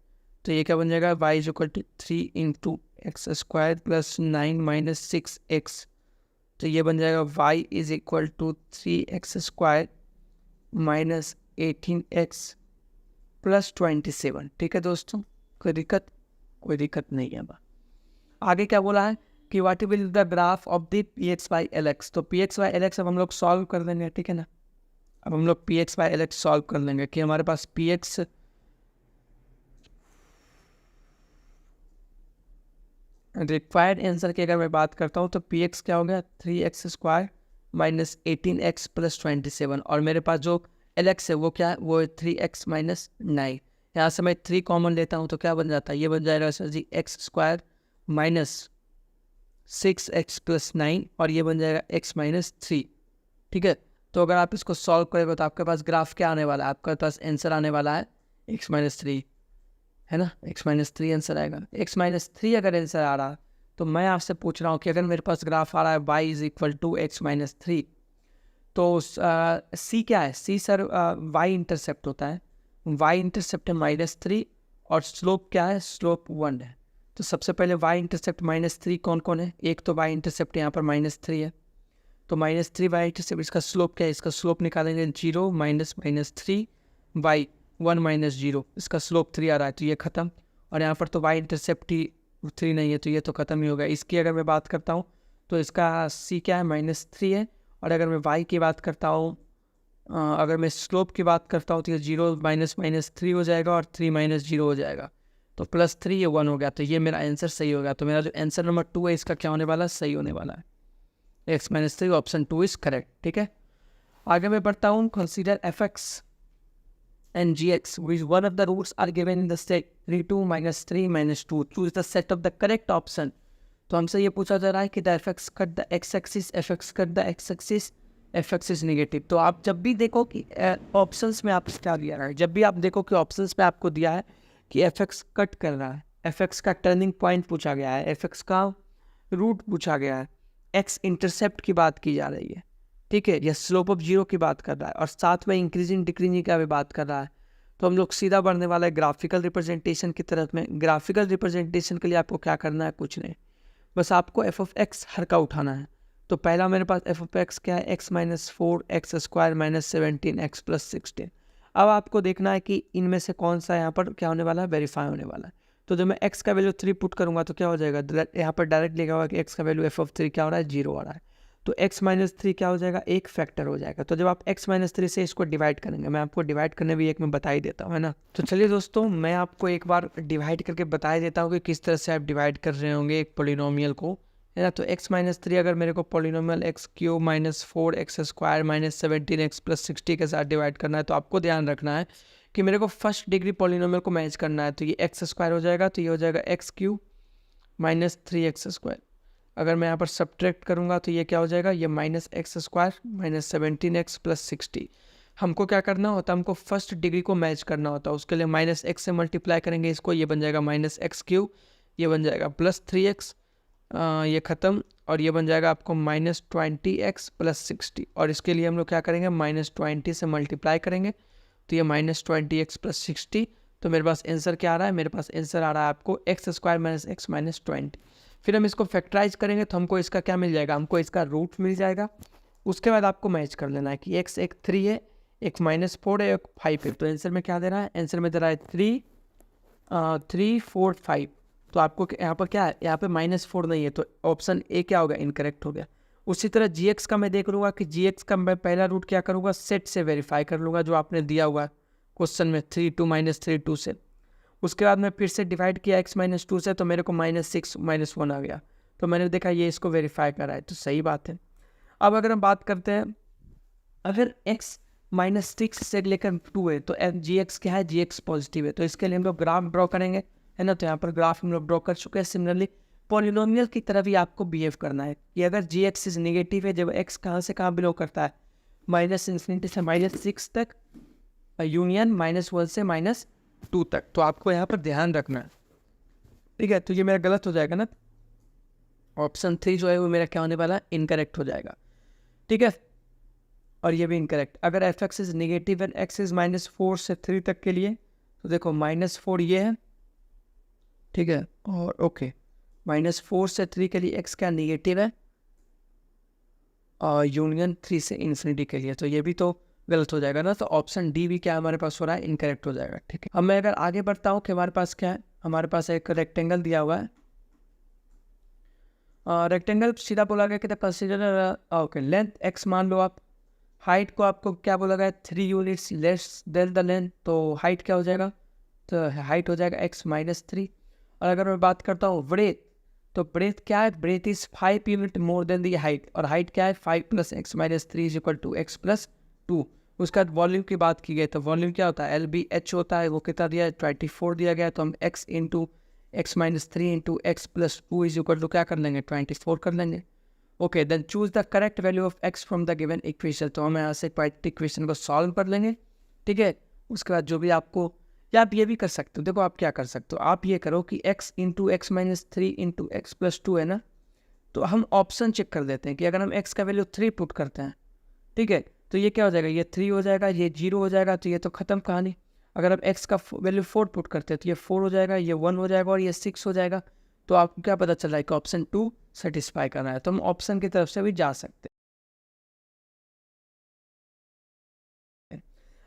तो ये क्या बन जाएगा, y is equal to 3 into X square plus 9 minus 6x। तो ये बन जाएगा y is equal to 3x square minus 18x plus 27, ठीक है दोस्तों। कोई दिक्कत नहीं है। आगे क्या बोला है कि what will the graph of the PX by LX। तो PX बाई LX अब हम लोग सॉल्व कर लेंगे, ठीक है ना। अब हम लोग PX बाई LX सॉल्व कर लेंगे कि हमारे पास PX रिक्वायर्ड आंसर की अगर मैं बात करता हूँ तो PX क्या हो गया, 3x square minus 18x plus 27, और मेरे पास जो LX है वो क्या है, वो 3x माइनस 9। यहाँ से मैं 3 कॉमन लेता हूँ तो क्या बन जाता है, ये बन जाएगा सर जी x square minus 6x plus 9, और ये बन जाएगा x माइनस 3, ठीक है। तो अगर आप इसको सॉल्व करेंगे तो आपके पास ग्राफ क्या आने वाला है, आपके पास आंसर आने वाला है x माइनस 3, है ना। x माइनस 3 आंसर आएगा। x माइनस 3 अगर आंसर आ रहा है तो मैं आपसे पूछ रहा हूँ कि अगर मेरे पास ग्राफ आ रहा है y is equal to X minus 3, तो c क्या है, c सर y इंटरसेप्ट होता है, y इंटरसेप्ट है -3, और स्लोप क्या है, स्लोप 1 है। तो सबसे पहले y इंटरसेप्ट -3 कौन कौन है, एक तो y इंटरसेप्ट यहाँ पर -3 है, तो -3 y इंटरसेप्ट, इसका स्लोप क्या है, इसका स्लोप निकालेंगे 0 माइनस -3 y 1 माइनस 0, इसका स्लोप 3 आ रहा है, तो ये खत्म। और यहाँ पर तो y इंटरसेप्ट ही 3 नहीं है, तो ये तो खत्म ही होगा। इसकी अगर मैं बात करता हूँ तो इसका c क्या है, -3 है। और अगर मैं y की बात करता हूँ, अगर मैं स्लोप की बात करता हूँ तो ये 0 माइनस -3 हो जाएगा और 3 माइनस 0 हो जाएगा, तो +3 ये 1 हो गया। तो ये मेरा आंसर सही हो गया। तो मेरा जो आंसर नंबर 2 है इसका क्या होने वाला है, सही होने वाला है। X minus 3 option 2 is correct. ठीक है, आगे मैं बढ़ता हूँ। Consider F x and gx which one of the roots are given in the set 3 2 minus 3 minus 2 choose the set of the correct option। तो हमसे ये पूछा जा रहा है कि the F x cut the x axis, F x cut the x axis, F X is negative. तो आप जब भी देखो कि ऑप्शंस में आपको क्या दिया रहा है, जब भी आप देखो कि ऑप्शंस में आपको दिया है कि एफ एक्स कट कर रहा है, एफ एक्स का टर्निंग पॉइंट पूछा गया है, एफ एक्स का रूट पूछा गया है, एक्स इंटरसेप्ट की बात की जा रही है, ठीक है, या स्लोप ऑफ जीरो की बात कर रहा है, और साथ में इंक्रीजिंग डिक्रीजिंग का भी बात कर रहा है, तो हम लोग सीधा बढ़ने वाला है ग्राफिकल रिप्रेजेंटेशन की तरफ में। ग्राफिकल रिप्रेजेंटेशन के लिए आपको क्या करना है, कुछ नहीं, बस आपको एफ ऑफ एक्स हर का उठाना है। तो पहला मेरे पास एफ ऑफ एक्स क्या है, x minus 4 x square minus 17 x plus 16। अब आपको देखना है कि इनमें से कौन सा यहाँ पर क्या होने वाला है, वेरीफाई होने वाला है। तो जब मैं एक्स का वैल्यू 3 पुट करूँगा तो क्या हो जाएगा, यहाँ पर डायरेक्ट लिखा हुआ कि एक्स का वैल्यू एफ ऑफ 3 क्या हो रहा है, 0 आ रहा है। तो x माइनस 3 क्या हो जाएगा, एक फैक्टर हो जाएगा। तो जब आप x माइनस 3 से इसको डिवाइड करेंगे, मैं आपको डिवाइड करने भी एक में बता ही देता हूँ, है ना। तो चलिए दोस्तों, मैं आपको एक बार डिवाइड करके बता ही देता हूँ कि किस तरह से आप डिवाइड कर रहे होंगे एक पोलिनोमियल को, है ना। तो x माइनस 3 अगर मेरे को polynomial x cube minus 4 x square minus 17 x plus 60 के साथ डिवाइड करना है, तो आपको ध्यान रखना है कि मेरे को फर्स्ट डिग्री पोलिनोमियल को मैच करना है। तो ये एक्स स्क्वायर हो जाएगा, तो ये हो जाएगा X cube minus 3 x square. अगर मैं यहाँ पर सब्ट्रैक्ट करूँगा तो ये क्या हो जाएगा, ये minus x square minus 17 x plus 60। हमको क्या करना होता है, हमको फर्स्ट डिग्री को मैच करना होता है। उसके लिए माइनस एक्स से मल्टीप्लाई करेंगे इसको, ये बन जाएगा माइनस एक्स क्यूब, ये बन जाएगा प्लस 3x, ये ख़त्म, और ये बन जाएगा आपको माइनस 20x प्लस 60। और इसके लिए हम लोग क्या करेंगे, माइनस 20 से मल्टीप्लाई करेंगे, तो ये माइनस 20x प्लस 60। तो मेरे पास आंसर क्या आ रहा है, मेरे पास आंसर आ रहा है आपको x square minus x minus 20। फिर हम इसको फैक्टराइज करेंगे तो हमको इसका क्या मिल जाएगा, हमको इसका रूट मिल जाएगा। उसके बाद आपको मैच कर लेना है कि एक्स एक 3 है, एक माइनस 4 है, एक 5 है। तो आंसर में क्या दे रहा है, आंसर में दे रहा है 3 4 5। तो आपको यहाँ पर क्या है, यहाँ पे -4 नहीं है, तो ऑप्शन ए क्या होगा, इनकरेक्ट हो गया। उसी तरह जी एक्स का मैं देख लूँगा कि जी एक्स का मैं पहला रूट क्या करूँगा, सेट से वेरीफाई कर लूँगा, जो आपने दिया हुआ क्वेश्चन में 3 2 -3 2 से। उसके बाद मैं फिर से डिवाइड किया x माइनस 2 से, तो मेरे को -6 -1 आ गया। तो मैंने देखा ये इसको वेरीफाई करा है, तो सही बात है। अब अगर हम बात करते हैं, अगर x माइनस 6 से लेकर 2 है तो जी एक्स क्या है, जी एक्स पॉजिटिव है। तो इसके लिए हम लोग ग्राफ ड्रॉ करेंगे, है ना। तो यहाँ पर ग्राफ हम लोग ड्रॉ कर चुके हैं। सिमिलरली पॉलिनोमियल की तरह भी आपको बिहेव करना है कि अगर जी एक्स इज निगेटिव है, जब x कहाँ से कहाँ बिलोंग करता है, -∞ से -6 तक, यूनियन -1 से -2 तक। तो आपको यहाँ पर ध्यान रखना है, ठीक है। तो ये मेरा गलत हो जाएगा ना, ऑप्शन 3 जो है वो मेरा क्या होने वाला है, इनकरेक्ट हो जाएगा, ठीक है। और ये भी इनकरेक्ट। अगर F X is negative and x is -4 से 3 तक के लिए, तो देखो -4 ये है, ठीक है, और ओके, -4 से 3 के लिए एक्स क्या निगेटिव है, और यूनियन 3 से इन्फिनिटी के लिए, तो ये भी तो गलत हो जाएगा ना। तो ऑप्शन डी भी क्या हमारे पास हो रहा है, इनकरेक्ट हो जाएगा, ठीक है। अब मैं अगर आगे बढ़ता हूँ कि हमारे पास क्या है, हमारे पास एक रेक्टेंगल दिया हुआ है। रेक्टेंगल सीधा बोला गया कि कंसीडर ओके लेंथ एक्स मान लो आप, हाइट को आपको क्या बोला गया, 3 units less than the length. तो हाइट क्या हो जाएगा, तो हाइट हो जाएगा x -3। और अगर मैं बात करता हूँ ब्रेथ, तो ब्रेथ क्या है, breadth is 5 unit more than the height, और हाइट क्या है 5 + x - 3 = x + 2। उसके बाद वॉल्यूम की बात की गई, तो वॉल्यूम क्या होता है, LBH होता है, वो कितना दिया है 24 दिया गया है। तो हम x × x - 3 × x + 2 = क्या कर लेंगे, 24 कर लेंगे। Okay, then choose the correct value of x from the given equation. तो हम यहाँ से इक्वेशन को सॉल्व कर लेंगे, ठीक है। उसके बाद जो भी आपको, या आप ये भी कर सकते हो, देखो आप क्या कर सकते हो, आप ये करो कि x × x - 3 × x + 2 है ना। तो हम ऑप्शन चेक कर देते हैं कि अगर हम x का वैल्यू 3 पुट करते हैं, ठीक है, तो ये क्या हो जाएगा, ये 3 हो जाएगा, ये 0 हो जाएगा, तो ये तो ख़त्म कहानी। अगर हम x का वैल्यू 4 पुट करते हैं तो ये 4 हो जाएगा, ये 1 हो जाएगा, और ये 6 हो जाएगा। तो आपको क्या पता चल रहा है कि ऑप्शन 2 सेटिस्फाई करना है। तो हम ऑप्शन की तरफ से भी जा सकते हैं।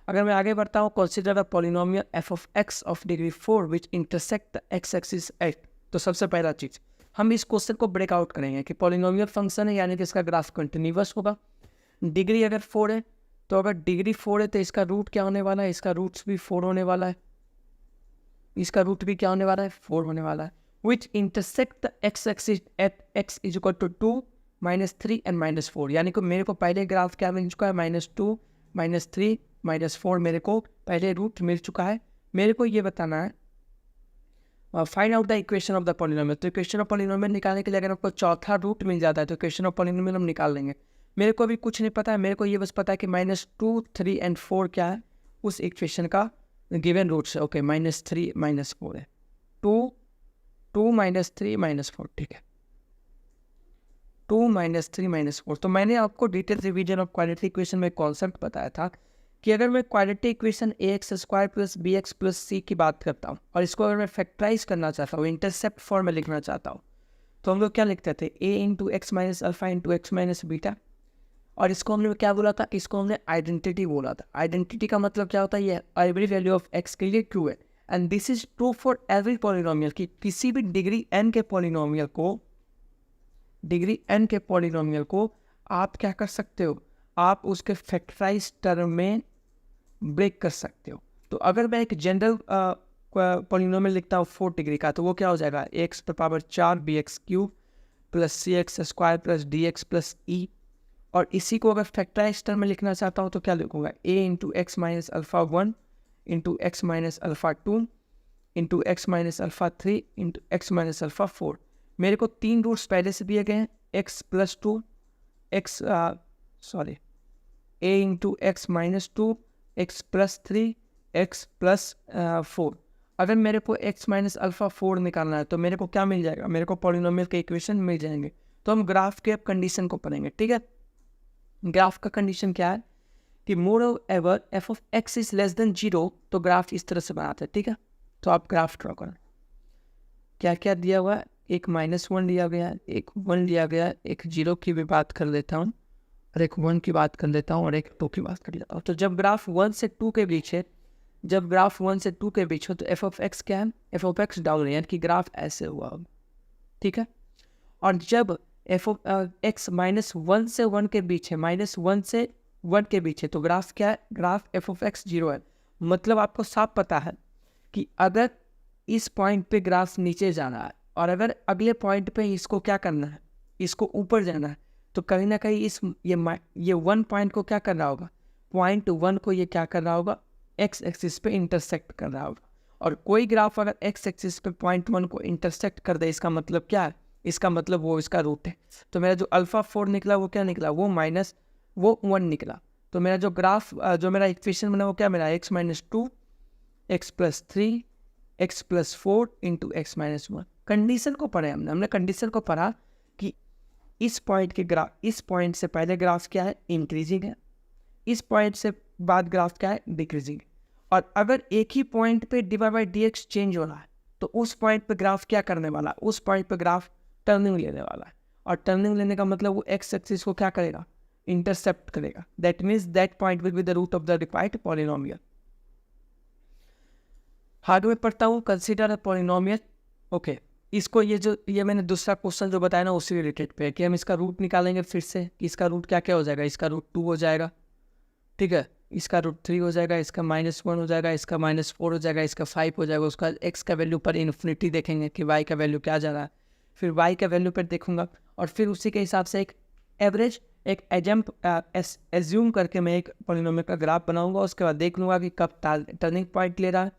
अगर मैं आगे बढ़ता हूँ, consider the polynomial f of x of degree 4 which intersect the x axis at. तो सबसे पहला चीज़ हम इस क्वेश्चन को ब्रेकआउट करेंगे कि पॉलिनोमियल फंक्शन है, यानी कि इसका ग्राफ कंटिन्यूअस होगा। डिग्री अगर 4 है, तो अगर डिग्री 4 है तो इसका रूट क्या होने वाला है, इसका रूट्स भी 4 होने वाला है, इसका रूट भी क्या होने वाला है, 4 होने वाला है। विच intersect the x axis at x = 2 -3 and -4, यानी कि मेरे को पहले ग्राफ क्या मिल चुका है, -2 -3 -4 मेरे को पहले रूट मिल चुका है। मेरे को ये बताना है find out the equation of the polynomial. तो इक्वेशन ऑफ पॉलिनोमियल निकालने के लिए अगर आपको चौथा रूट मिल जाता है तो इक्वेशन ऑफ पॉलिनोमियल हम निकाल लेंगे। मेरे को अभी कुछ नहीं पता है, मेरे को ये बस पता है कि -2 3 एंड 4 क्या है उस इक्वेशन का गिवन रूट्स है। ओके, -3 -4 है, 2 -3 -4, ठीक है, 2 -3 -4। तो मैंने आपको detail revision of quadratic equation में कॉन्सेप्ट बताया था कि अगर मैं quadratic equation ax² + bx + c की बात करता हूँ और इसको अगर मैं फैक्टराइज करना चाहता हूँ, इंटरसेप्ट फॉर्म में लिखना चाहता हूँ, तो हम लोग क्या लिखते थे, a × x - alpha × x - beta. और इसको हमने क्या बोला था, इसको हमने आइडेंटिटी बोला था। आइडेंटिटी का मतलब क्या होता है, ये एवरी वैल्यू ऑफ x के लिए ट्रू है and this is true for every polynomial, कि किसी भी डिग्री n के पॉलिनोमियल को आप क्या कर सकते हो, आप उसके फैक्टराइज टर्म में ब्रेक कर सकते हो। तो अगर मैं एक जनरल पॉलिनोमियल लिखता हूँ 4 डिग्री का, तो वो क्या हो जाएगा, x⁴ bx³ + cx² + dx + e। और इसी को अगर फैक्टराइज टर्म में लिखना चाहता हूँ तो क्या लिखूंगा, a × x - alpha 1 × x - alpha 2 × x - alpha 3 × x - alpha 4। मेरे को 3 रूट्स पहले से दिए गए हैं, x + 2 x a × x - 2 x + 3 x + 4। अगर मेरे को x - अल्फा 4 निकालना है तो मेरे को क्या मिल जाएगा, मेरे को पॉलिनोमियल के इक्वेशन मिल जाएंगे। तो हम ग्राफ के अब कंडीशन को पढ़ेंगे, ठीक है। ग्राफ का कंडीशन क्या है कि moreover f of x is less than 0, तो ग्राफ इस तरह से बनाते हैं, ठीक है। तो आप ग्राफ ड्रॉ करें, क्या क्या दिया हुआ है, एक -1 लिया गया है, एक 1 लिया गया है, एक 0 की भी बात कर लेता हूँ और एक 1 की बात कर लेता हूँ और एक 2 की बात कर लेता हूँ। तो जब ग्राफ 1 से 2 के बीच है, जब ग्राफ 1 से 2 के बीच हो तो f ऑफ x क्या है, f ऑफ x डाउन है, यानी कि ग्राफ ऐसे हुआ होगा, ठीक है। और जब f ऑफ x -1 से 1 के बीच है, -1 से 1 के बीच है, तो ग्राफ क्या है, ग्राफ f ऑफ x 0 है। मतलब आपको साफ पता है कि अगर इस पॉइंट पे ग्राफ नीचे जाना है और अगर अगले पॉइंट पे इसको क्या करना है, इसको ऊपर जाना है, तो कहीं ना कहीं ये 1 पॉइंट को क्या कर रहा होगा, पॉइंट 1 को ये क्या कर रहा होगा, x एक्सिस पे इंटरसेक्ट कर रहा होगा। और कोई ग्राफ अगर x एक्सिस पे पॉइंट 1 को इंटरसेक्ट कर दे, इसका मतलब क्या है, इसका मतलब वो इसका रूट है। तो मेरा जो अल्फा 4 निकला वो क्या निकला, वो 1 निकला। तो मेरा जो ग्राफ जो मेरा इक्वेशन बना वो क्या मिला, x - 2 x + 3 x + 4 × x - 1। Condition को पढ़े हमने कंडीशन को पढ़ा कि इस पॉइंट से पहले ग्राफ क्या है, इंक्रीजिंग है, इस पॉइंट से बाद ग्राफ क्या है, डिक्रीजिंग। और अगर एक ही पॉइंट पे dy/dx चेंज हो रहा है तो उस पॉइंट पे ग्राफ क्या करने वाला, उस पॉइंट पे ग्राफ टर्निंग लेने वाला है। और टर्निंग लेने का मतलब वो x एक्सिस को क्या करेगा, इंटरसेप्ट करेगा। That means that point will be the root of the required polynomial. हार्ड में पढ़ता हूँ, कंसीडर अ पॉलिनोमियल। ओके, इसको ये मैंने दूसरा क्वेश्चन जो बताया ना उसी रिलेटेड पे है कि हम इसका रूट निकालेंगे फिर से, कि इसका रूट क्या क्या हो जाएगा, इसका रूट 2 हो जाएगा, ठीक है, इसका रूट 3 हो जाएगा, इसका -1 हो जाएगा, इसका -4 हो जाएगा, इसका 5 हो जाएगा। उसका x का वैल्यू पर इन्फिनिटी देखेंगे कि y का वैल्यू क्या जा रहा है, फिर y का वैल्यू पर देखूंगा और फिर उसी के हिसाब से एक एवरेज, एक एज्यूम करके मैं एक पॉलिनोमियल का ग्राफ बनाऊंगा। उसके बाद देख लूँगा कि कब टर्निंग पॉइंट ले रहा है,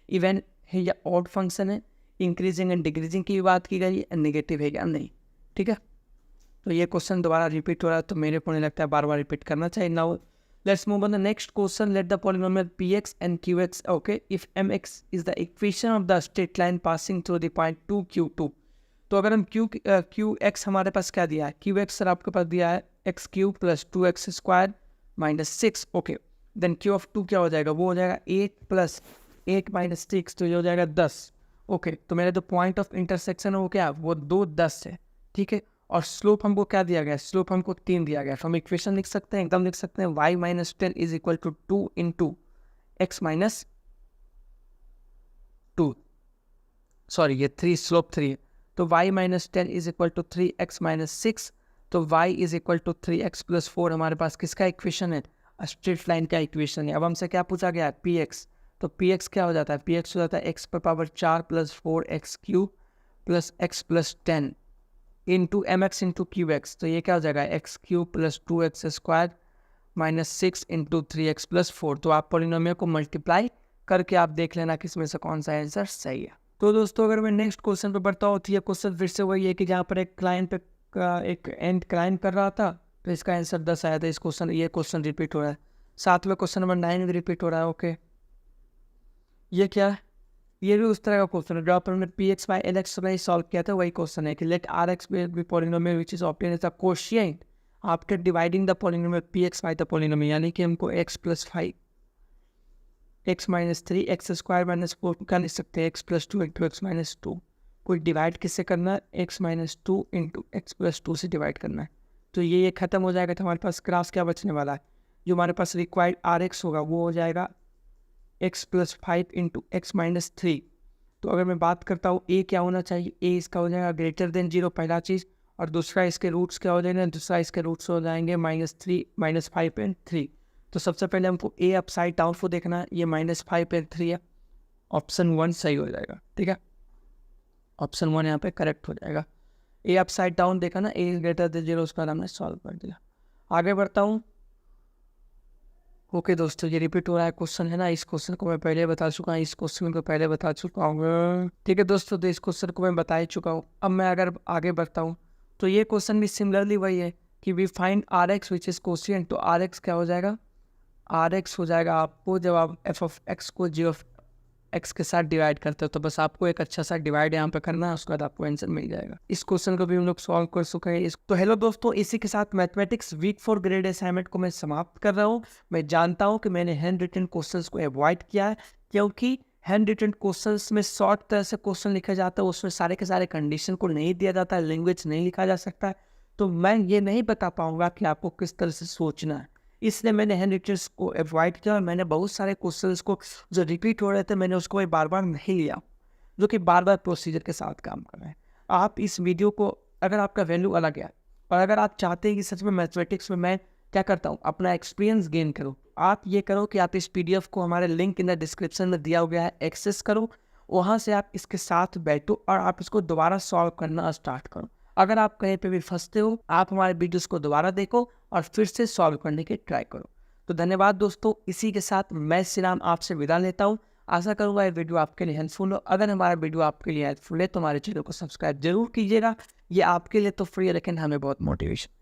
इवन है या ऑड फंक्शन है, इंक्रीजिंग एंड डिक्रीजिंग की बात की गई है, नेगेटिव है या नहीं, ठीक है। तो ये क्वेश्चन दोबारा रिपीट हो रहा है तो मेरे को नहीं लगता है बार बार रिपीट करना चाहिए। Now let's move on the next question. Let the polynomial px and qx, okay, if mx is the equation of the straight line passing through the point 2 q2। तो अगर हम qx हमारे पास क्या दिया है, qx सर आपके पास दिया है x³ + 2x² - 6। Okay, then q of 2 क्या हो जाएगा, वो हो जाएगा 8 + 8 - 6, तो ये हो जाएगा 10। ओके, तो मेरा जो पॉइंट ऑफ इंटरसेक्शन है वो क्या है, वो 2 10 है, ठीक है। और स्लोप हमको क्या दिया गया है, स्लोप हमको 3 दिया गया है। तो हम इक्वेशन लिख सकते हैं, एकदम लिख सकते हैं, y - 10 = 2 × x - 2, सॉरी ये 3, स्लोप 3 है। तो y - 10 = 3x - 6, तो y = 3x + 4 हमारे पास किसका इक्वेशन है, स्ट्रेट लाइन का इक्वेशन है। अब हमसे क्या पूछा गया है, px। तो px क्या हो जाता है, px हो जाता है x⁴ + 4 + 4x³ + x + 10 into M X into Q X, तो ये क्या हो जाएगा X cube plus 2x² minus 6 into 3x plus 4। तो आप पोलिनोमियल को मल्टीप्लाई करके आप देख लेना कि इसमें से कौन सा आंसर सही है। तो दोस्तों अगर मैं नेक्स्ट क्वेश्चन पे बढ़ता हूँ तो ये क्वेश्चन फिर से वही है कि जहाँ पर एक क्लाइंट पे एक एंड क्लाइंट कर रहा था तो इसका आंसर 10 आया था। इस क्वेश्चन ये क्वेश्चन रिपीट हो रहा है। साथ में क्वेश्चन नंबर 9 भी रिपीट हो रहा है। ओके, ये क्या है? ये भी उस तरह का क्वेश्चन है जो आप हमने px by lx में सॉल्व किया था, वही क्वेश्चन है कि late rx be polynomial which is obtained as a quotient after dividing the polynomial px by the polynomial, यानी कि हमको x plus 5 x minus 3 x² minus 4 का लिख सकते हैं x plus 2 into x minus 2 को डिवाइड किससे करना है? x minus 2 into x plus 2 से डिवाइड करना है। तो ये खत्म हो जाएगा तो हमारे पास क्लास क्या बचने वाला है? जो हमारे पास रिक्वायर्ड rx होगा वो हो जाएगा x plus 5 into X minus 3। तो अगर मैं बात करता हूँ a क्या होना चाहिए? a इसका हो जाएगा ग्रेटर देन 0 पहला चीज़, और दूसरा इसके रूट्स क्या हो जाएंगे? दूसरा इसके रूट्स हो जाएंगे -3 -5 एंड 3। तो सबसे पहले हमको a अपसाइड डाउन को देखना है। ये -5 एंड 3 है, ऑप्शन 1 सही हो जाएगा। ठीक है, ऑप्शन 1 यहाँ पे करेक्ट हो जाएगा। a अपसाइड डाउन देखा ना, a ग्रेटर देन 0, उसका हमने सॉल्व कर दिया। आगे बढ़ता हूँ। ओके दोस्तों, ये रिपीट हो रहा है क्वेश्चन है ना, इस क्वेश्चन को मैं पहले बता चुका हूँ, इस क्वेश्चन को पहले बता चुका हूँ। ठीक है दोस्तों, तो इस क्वेश्चन को मैं बता ही चुका हूँ। अब मैं अगर आगे बढ़ता हूँ तो ये क्वेश्चन भी सिमिलरली वही है कि we find R X which is question. तो आर एक्स क्या हो जाएगा? आर एक्स हो जाएगा आपको, जब आप एफ ऑफ एक्स को जी ऑफ एक्स के साथ डिवाइड करते हो तो बस आपको एक अच्छा सा डिवाइड यहाँ पे करना है, उसके बाद आपको आंसर मिल जाएगा। इस क्वेश्चन को भी हम लोग सॉल्व कर चुके हैं। तो हेलो दोस्तों, इसी के साथ मैथमेटिक्स वीक 4 ग्रेड असाइनमेंट को मैं समाप्त कर रहा हूँ। मैं जानता हूँ कि मैंने हैंड रिटन क्वेश्चंस को अवॉइड किया है, क्योंकि हैंड रिटन क्वेश्चंस में शॉर्ट तरह से क्वेश्चन लिखा जाता है, उसमें सारे के सारे कंडीशन को नहीं दिया जाता है, लैंग्वेज नहीं लिखा जा सकता है, तो मैं ये नहीं बता पाऊंगा कि आपको किस तरह से सोचना है। इसलिए मैंने हैंड रिटन्स को अवॉइड किया और मैंने बहुत सारे क्वेश्चंस को जो रिपीट हो रहे थे मैंने उसको बार बार नहीं लिया, जो कि बार बार प्रोसीजर के साथ काम कर रहे हैं। आप इस वीडियो को, अगर आपका वैल्यू अलग है और अगर आप चाहते हैं कि सच में मैथमेटिक्स में मैं क्या करता हूँ अपना एक्सपीरियंस गेन करो, आप ये करो कि आप इस PDF को हमारे लिंक इन द डिस्क्रिप्शन में दिया गया है एक्सेस करो, वहाँ से आप इसके साथ बैठो और आप इसको दोबारा सॉल्व करना स्टार्ट करो। अगर आप कहीं पे भी फंसते हो, आप हमारे वीडियोस को दोबारा देखो और फिर से सॉल्व करने की ट्राई करो। तो धन्यवाद दोस्तों, इसी के साथ मैं श्रीराम आपसे विदा लेता हूँ। आशा करूँगा ये वीडियो आपके लिए हेल्पफुल हो। अगर हमारा वीडियो आपके लिए हेल्पफुल है तो हमारे चैनल को सब्सक्राइब जरूर कीजिएगा। ये आपके लिए तो फ्री है, लेकिन हमें बहुत मोटिवेशन